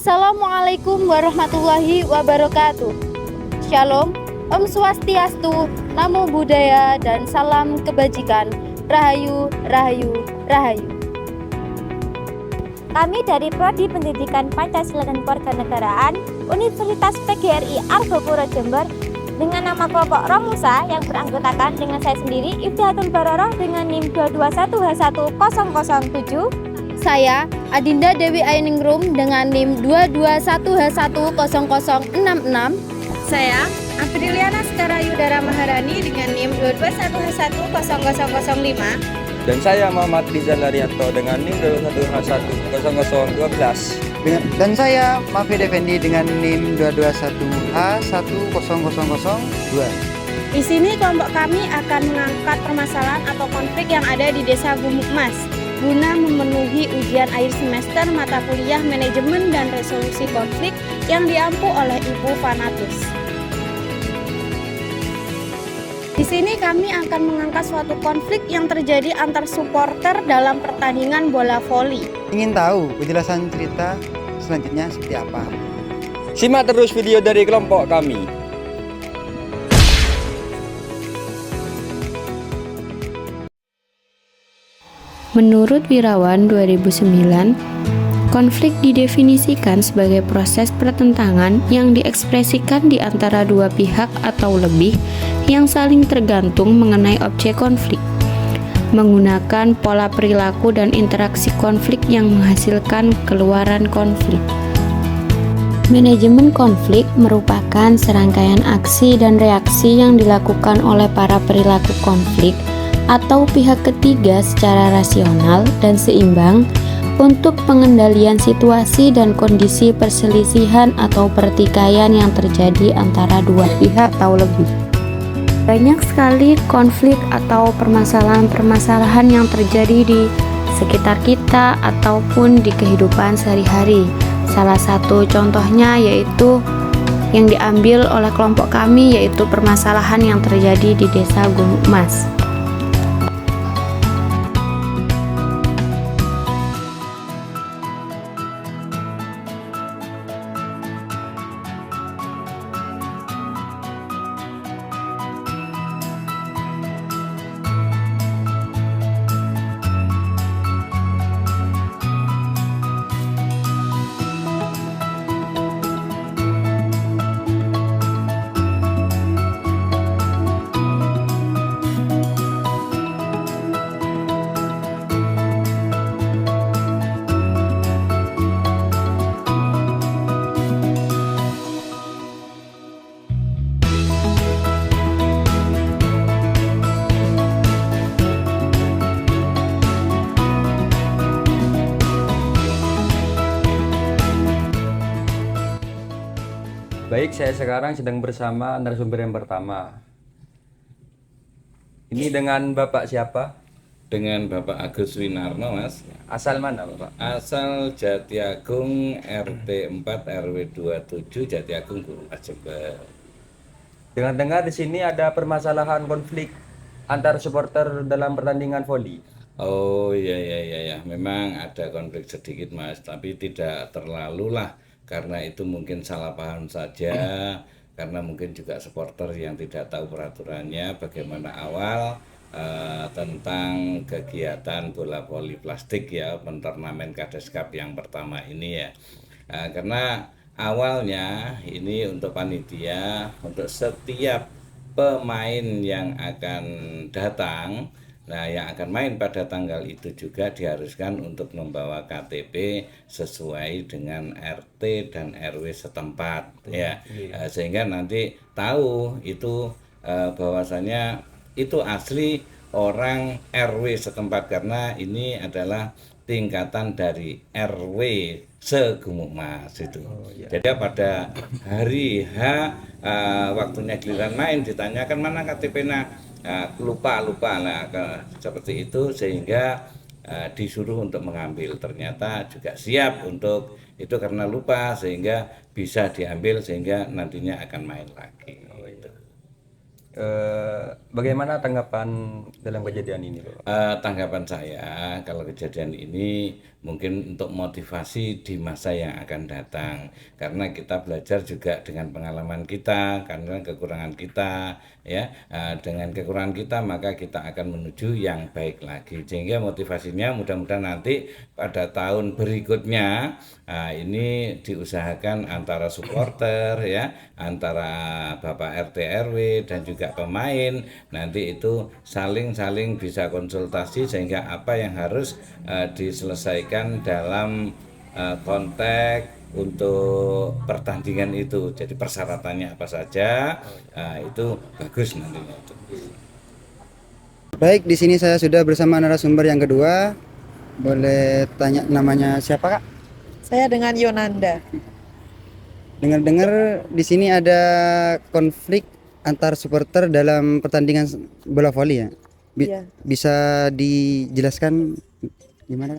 Assalamualaikum warahmatullahi wabarakatuh. Shalom, Om Swastiastu, Namo Buddhaya, dan salam kebajikan. Rahayu, Rahayu, Rahayu. Kami dari Prodi Pendidikan Pancasila dan Kewarganegaraan Universitas PGRI Argopuro Jember dengan nama kelompok Romusa yang beranggotakan dengan saya sendiri Iftihatul Baroroh dengan NIM 221H1007. Saya Adinda Dewi Ainingrum dengan NIM 221H100066. Saya Apriliana Sekara Yudara Maharani dengan NIM 221H100005. Dan saya Muhammad Rizal Arianto dengan NIM 221H100012. Dan saya Mafid Effendi dengan NIM 221H100002. Di sini kelompok kami akan mengangkat permasalahan atau konflik yang ada di Desa Gumukmas guna memenuhi ujian akhir semester mata kuliah Manajemen dan Resolusi Konflik yang diampu oleh Ibu Fanatus. Di sini kami akan mengangkat suatu konflik yang terjadi antar supporter dalam pertandingan bola voli. Ingin tahu penjelasan cerita selanjutnya seperti apa? Simak terus video dari kelompok kami. Menurut Wirawan 2009, konflik didefinisikan sebagai proses pertentangan yang diekspresikan di antara dua pihak atau lebih yang saling tergantung mengenai objek konflik, menggunakan pola perilaku dan interaksi konflik yang menghasilkan keluaran konflik. Manajemen konflik merupakan serangkaian aksi dan reaksi yang dilakukan oleh para perilaku konflik atau pihak ketiga secara rasional dan seimbang untuk pengendalian situasi dan kondisi perselisihan atau pertikaian yang terjadi antara dua pihak atau lebih. Banyak sekali konflik atau permasalahan-permasalahan yang terjadi di sekitar kita ataupun di kehidupan sehari-hari. Salah satu contohnya yaitu yang diambil oleh kelompok kami yaitu permasalahan yang terjadi di Desa Gumukmas. Baik, saya sekarang sedang bersama narasumber yang pertama. Ini dengan Bapak siapa? Dengan Bapak Agus Winarno, Mas. Asal mana, Bapak? Asal Jatiagung RT 4 RW 27 Jatiagung Gumukmas Jember. Dengar-dengar di sini ada permasalahan konflik antar supporter dalam pertandingan voli. Oh iya, memang ada konflik sedikit, Mas, tapi tidak terlalu lah. Karena itu mungkin salah paham saja, karena mungkin juga supporter yang tidak tahu peraturannya bagaimana awal tentang kegiatan bola voli plastik ya, turnamen Kades Cup yang pertama ini ya. Karena awalnya ini untuk panitia, untuk setiap pemain yang akan datang, nah yang akan main pada tanggal itu juga diharuskan untuk membawa KTP sesuai dengan RT dan RW setempat ya. Sehingga nanti tahu itu bahwasanya itu asli orang RW setempat, karena ini adalah tingkatan dari RW se-Gumukmas itu. Jadi pada hari H waktunya giliran main ditanyakan mana KTP-nya. Lupa nah, seperti itu, sehingga disuruh untuk mengambil, ternyata juga siap untuk itu karena lupa, sehingga bisa diambil sehingga nantinya akan main lagi. Bagaimana tanggapan dalam kejadian ini, Pak? Tanggapan saya kalau kejadian ini mungkin untuk motivasi di masa yang akan datang, karena kita belajar juga dengan pengalaman kita, karena kekurangan kita ya, dengan kekurangan kita maka kita akan menuju yang baik lagi, sehingga motivasinya mudah-mudahan nanti pada tahun berikutnya ini diusahakan antara supporter ya, antara Bapak RT RW dan juga pemain, nanti itu saling bisa konsultasi sehingga apa yang harus diselesaikan dalam konteks untuk pertandingan itu, jadi persyaratannya apa saja, itu bagus nantinya itu. Baik, di sini saya sudah bersama narasumber yang kedua. Boleh tanya namanya siapa, Kak? Saya dengan Yonanda. Dengar-dengar di sini ada konflik antar supporter dalam pertandingan bola voli ya? Iya. Bisa dijelaskan gimana?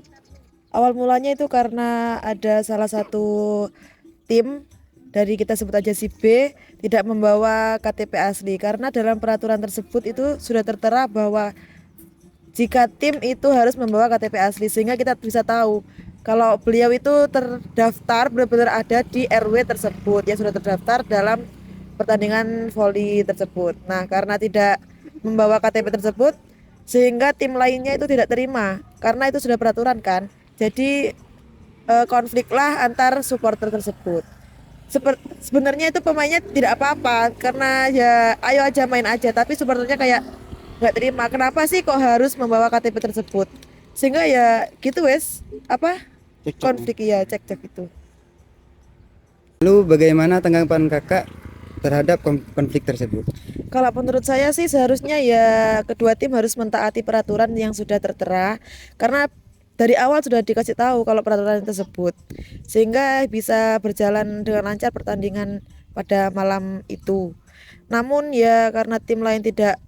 Awal mulanya itu karena ada salah satu tim dari, kita sebut aja si B, tidak membawa KTP asli, karena dalam peraturan tersebut itu sudah tertera bahwa jika tim itu harus membawa KTP asli, sehingga kita bisa tahu kalau beliau itu terdaftar benar-benar ada di RW tersebut yang sudah terdaftar dalam pertandingan voli tersebut. Nah, karena tidak membawa KTP tersebut sehingga tim lainnya itu tidak terima, karena itu sudah peraturan kan. Jadi konfliklah antar supporter tersebut. Sebenarnya itu pemainnya tidak apa-apa, karena ya ayo aja main aja, tapi supporternya kayak nggak terima. Kenapa sih kok harus membawa KTP tersebut? Sehingga ya gitu wes konflik ya, cekcok itu. Lalu bagaimana tanggapan Kakak terhadap konflik tersebut? Kalau menurut saya sih seharusnya ya kedua tim harus mentaati peraturan yang sudah tertera, karena dari awal sudah dikasih tahu kalau peraturan tersebut, sehingga bisa berjalan dengan lancar pertandingan pada malam itu. Namun ya karena tim lain tidak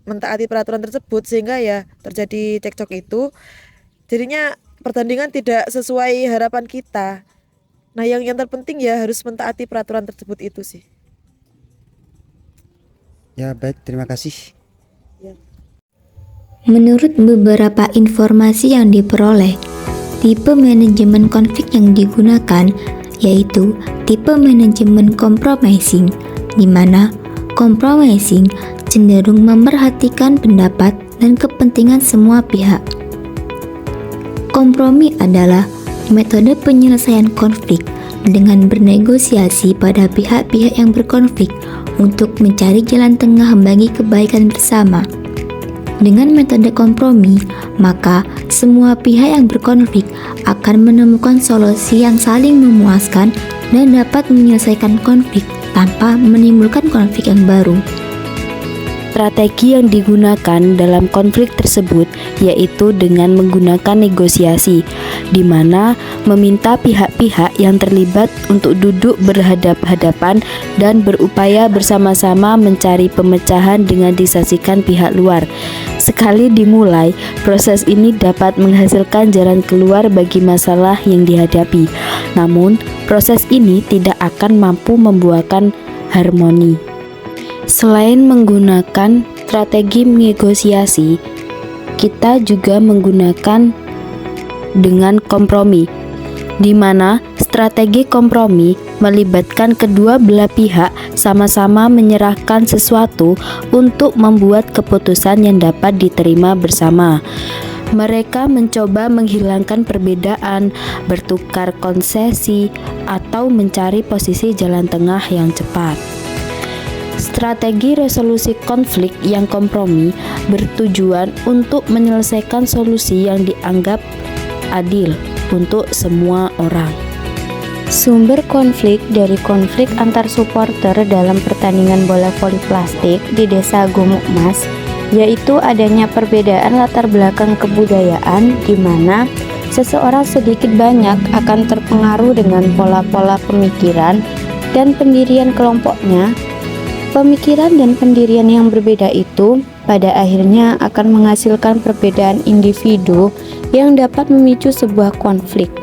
mentaati peraturan tersebut sehingga ya terjadi cekcok itu, jadinya pertandingan tidak sesuai harapan kita. Nah, yang terpenting ya harus mentaati peraturan tersebut itu sih. Ya baik, terima kasih. Menurut beberapa informasi yang diperoleh, tipe manajemen konflik yang digunakan yaitu tipe manajemen compromising, di mana compromising cenderung memperhatikan pendapat dan kepentingan semua pihak. Kompromi adalah metode penyelesaian konflik dengan bernegosiasi pada pihak-pihak yang berkonflik untuk mencari jalan tengah bagi kebaikan bersama. Dengan metode kompromi, maka semua pihak yang berkonflik akan menemukan solusi yang saling memuaskan dan dapat menyelesaikan konflik tanpa menimbulkan konflik yang baru. Strategi yang digunakan dalam konflik tersebut yaitu dengan menggunakan negosiasi, di mana meminta pihak-pihak yang terlibat untuk duduk berhadap-hadapan dan berupaya bersama-sama mencari pemecahan dengan disaksikan pihak luar. Sekali dimulai, proses ini dapat menghasilkan jalan keluar bagi masalah yang dihadapi. Namun, proses ini tidak akan mampu membuahkan harmoni. Selain menggunakan strategi negosiasi, kita juga menggunakan dengan kompromi, di mana strategi kompromi melibatkan kedua belah pihak sama-sama menyerahkan sesuatu untuk membuat keputusan yang dapat diterima bersama. Mereka mencoba menghilangkan perbedaan, bertukar konsesi, atau mencari posisi jalan tengah yang cepat. Strategi resolusi konflik yang kompromi bertujuan untuk menyelesaikan solusi yang dianggap adil untuk semua orang. Sumber konflik dari konflik antar supporter dalam pertandingan bola voli plastik di Desa Gumuk Mas, yaitu adanya perbedaan latar belakang kebudayaan, di mana seseorang sedikit banyak akan terpengaruh dengan pola-pola pemikiran dan pendirian kelompoknya. Pemikiran dan pendirian yang berbeda itu pada akhirnya akan menghasilkan perbedaan individu yang dapat memicu sebuah konflik.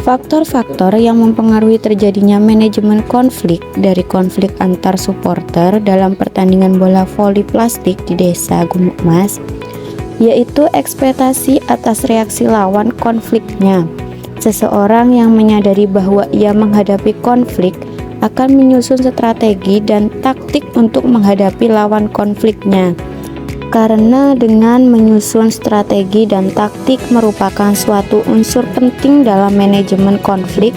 Faktor-faktor yang mempengaruhi terjadinya manajemen konflik dari konflik antar supporter dalam pertandingan bola voli plastik di Desa Gumuk Mas, yaitu ekspektasi atas reaksi lawan konfliknya. Seseorang yang menyadari bahwa ia menghadapi konflik akan menyusun strategi dan taktik untuk menghadapi lawan konfliknya. Karena dengan menyusun strategi dan taktik merupakan suatu unsur penting dalam manajemen konflik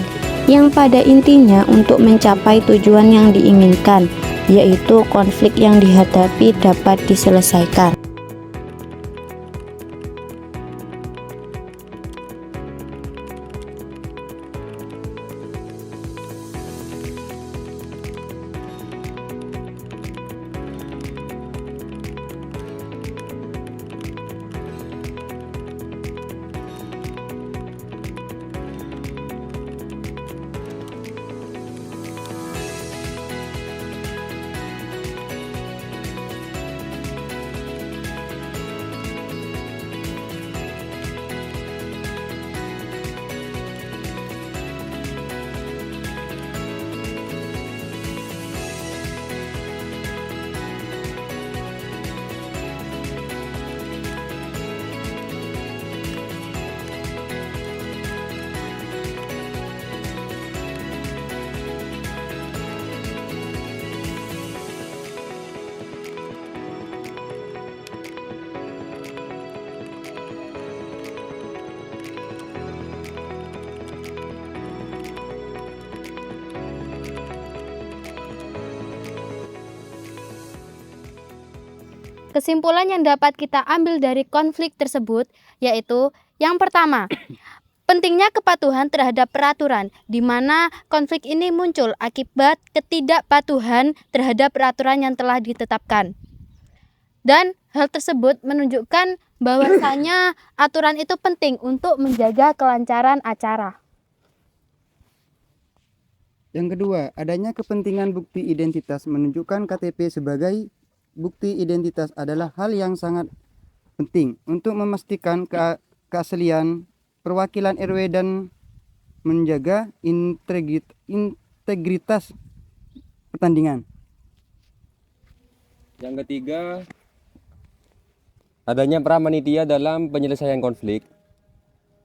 yang pada intinya untuk mencapai tujuan yang diinginkan, yaitu konflik yang dihadapi dapat diselesaikan. Kesimpulan yang dapat kita ambil dari konflik tersebut yaitu yang pertama, pentingnya kepatuhan terhadap peraturan, di mana konflik ini muncul akibat ketidakpatuhan terhadap peraturan yang telah ditetapkan. Dan hal tersebut menunjukkan bahwasanya aturan itu penting untuk menjaga kelancaran acara. Yang kedua, adanya kepentingan bukti identitas menunjukkan KTP sebagai bukti identitas adalah hal yang sangat penting untuk memastikan keaslian perwakilan RW dan menjaga integritas pertandingan. Yang ketiga, adanya peran panitia dalam penyelesaian konflik.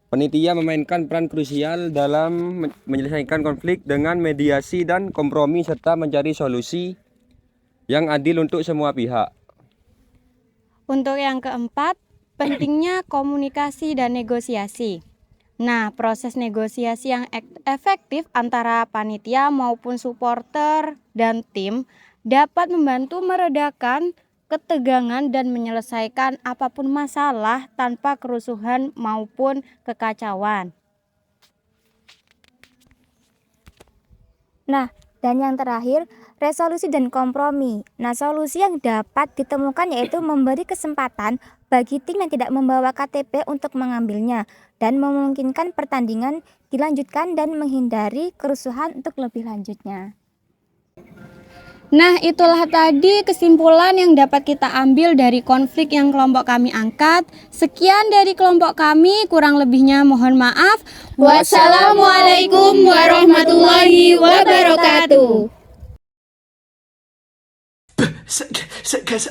Panitia memainkan peran krusial dalam menyelesaikan konflik dengan mediasi dan kompromi serta mencari solusi yang adil untuk semua pihak. Untuk yang keempat, pentingnya komunikasi dan negosiasi. Nah, proses negosiasi yang efektif antara panitia maupun supporter dan tim dapat membantu meredakan ketegangan dan menyelesaikan apapun masalah tanpa kerusuhan maupun kekacauan. Nah, dan yang terakhir, resolusi dan kompromi. Nah, solusi yang dapat ditemukan yaitu memberi kesempatan bagi tim yang tidak membawa KTP untuk mengambilnya dan memungkinkan pertandingan dilanjutkan dan menghindari kerusuhan untuk lebih lanjutnya. Nah, itulah tadi kesimpulan yang dapat kita ambil dari konflik yang kelompok kami angkat. Sekian dari kelompok kami, kurang lebihnya mohon maaf. Wassalamualaikum warahmatullahi wabarakatuh. Segue